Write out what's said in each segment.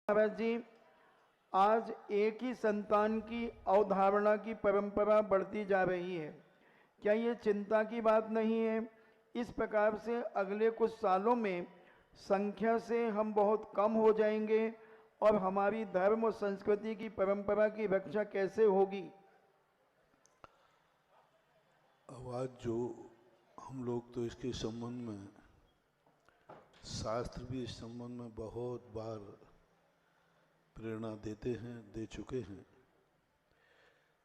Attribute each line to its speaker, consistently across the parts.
Speaker 1: महाराज जी, आज एक ही संतान की अवधारणा की परंपरा बढ़ती जा रही है। क्या ये चिंता की बात नहीं है? इस प्रकार से अगले कुछ सालों में संख्या से हम बहुत कम हो जाएंगे और हमारी धर्म और संस्कृति की परंपरा की रक्षा कैसे होगी?
Speaker 2: अब आज जो हम लोग तो इसके संबंध में शास्त्र भी इस संबंध में बहुत बार प्रेरणा देते हैं, दे चुके हैं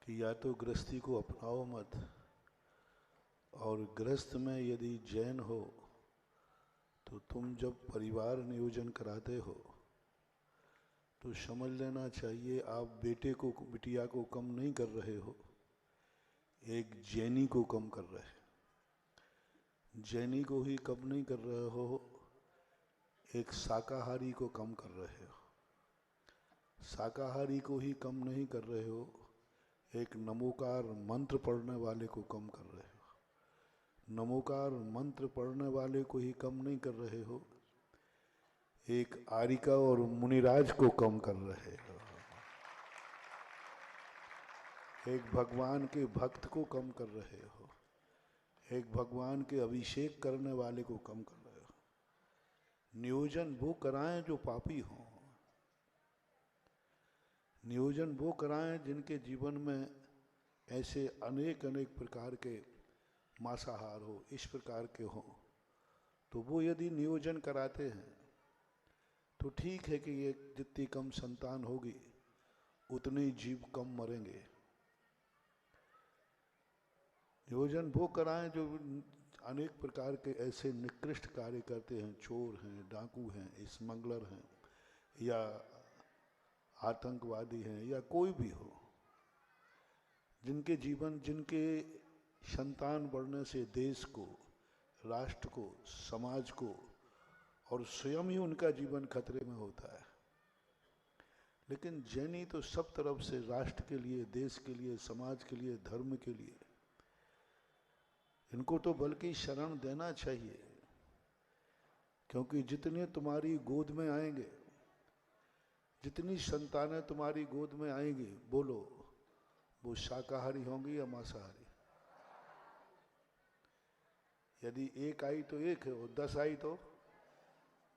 Speaker 2: कि या तो गृहस्थी को अपनाओ मत, और गृहस्थ में यदि जैन हो तो तुम जब परिवार नियोजन कराते हो तो समझ लेना चाहिए आप बेटे को बिटिया को कम नहीं कर रहे हो, एक जैनी को कम कर रहे हैं। जैनी को ही कम नहीं कर रहे हो, एक शाकाहारी को कम कर रहे हो। शाकाहारी को ही कम नहीं कर रहे हो, एक नमोकार मंत्र पढ़ने वाले को कम कर रहे हो। नमोकार मंत्र पढ़ने वाले को ही कम नहीं कर रहे हो, एक आरिका और मुनिराज को कम कर रहे हो। एक भगवान के भक्त को कम कर रहे हो, एक भगवान के अभिषेक करने वाले को कम कर रहे हो। नियोजन वो कराएं जो पापी हों, नियोजन वो कराएं जिनके जीवन में ऐसे अनेक अनेक प्रकार के मांसाहार हो, इस प्रकार के हों, तो वो यदि नियोजन कराते हैं तो ठीक है कि ये जितनी कम संतान होगी उतने जीव कम मरेंगे। नियोजन वो कराएं जो अनेक प्रकार के ऐसे निकृष्ट कार्य करते हैं, चोर हैं, डाकू हैं, स्मगलर हैं, या आतंकवादी हैं, या कोई भी हो, जिनके जीवन, जिनके संतान बढ़ने से देश को, राष्ट्र को, समाज को और स्वयं ही उनका जीवन खतरे में होता है। लेकिन जैनी तो सब तरफ से राष्ट्र के लिए, देश के लिए, समाज के लिए, धर्म के लिए, इनको तो बल्कि शरण देना चाहिए, क्योंकि जितने तुम्हारी गोद में आएंगे, जितनी संतानें तुम्हारी गोद में आएंगी, बोलो वो शाकाहारी होंगी या मांसाहारी? यदि एक आई तो एक है, और 10 आई तो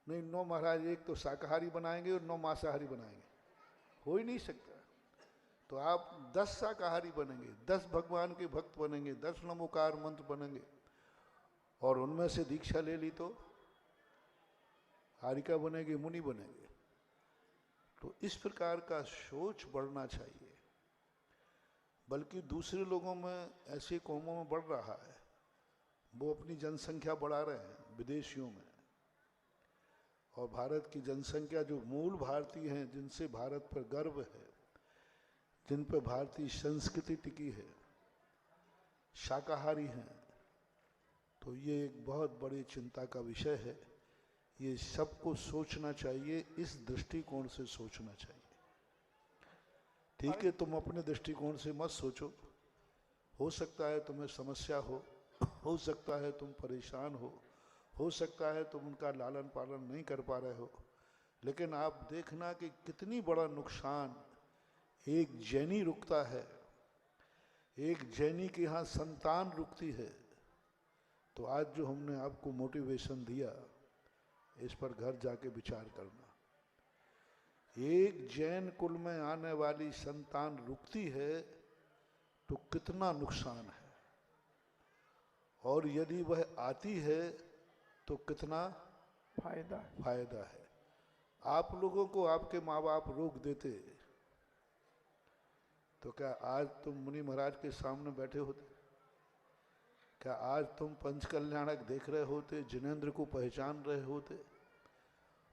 Speaker 2: नहीं। 9 महाराज, एक तो शाकाहारी बनाएंगे और 9 मांसाहारी बनाएंगे, हो ही नहीं सकता। तो आप 10 शाकाहारी बनेंगे, 10 भगवान के भक्त बनेंगे, 10 नमोकार मंत्र बनेंगे, और उनमें से दीक्षा ले ली तो हारिका बनेगी, मुनि बनेंगे। तो इस प्रकार का सोच बढ़ना चाहिए। बल्कि दूसरे लोगों में, ऐसे कौमों में बढ़ रहा है, वो अपनी जनसंख्या बढ़ा रहे हैं विदेशियों में, और भारत की जनसंख्या, जो मूल भारतीय हैं, जिनसे भारत पर गर्व है, जिन पर भारतीय संस्कृति टिकी है, शाकाहारी हैं। तो ये एक बहुत बड़ी चिंता का विषय है। ये सबको सोचना चाहिए, इस दृष्टिकोण से सोचना चाहिए। ठीक है, तुम अपने दृष्टिकोण से मत सोचो, हो सकता है तुम्हें समस्या हो सकता है तुम परेशान हो सकता है तुम उनका लालन पालन नहीं कर पा रहे हो, लेकिन आप देखना कि कितनी बड़ा नुकसान एक जैनी रुकता है, एक जैनी के यहाँ संतान रुकती है। तो आज जो हमने आपको मोटिवेशन दिया, इस पर घर जाके विचार करना। एक जैन कुल में आने वाली संतान रुकती है तो कितना नुकसान है, और यदि वह आती है तो कितना फायदा है। आप लोगों को आपके माँ बाप रोक देते तो क्या आज तुम मुनि महाराज के सामने बैठे होते? क्या आज तुम पंचकल्याणक देख रहे होते, जिनेंद्र को पहचान रहे होते?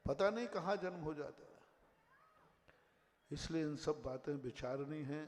Speaker 2: पता नहीं कहाँ जन्म हो जाता है। इसलिए इन सब बातें विचारनी हैं,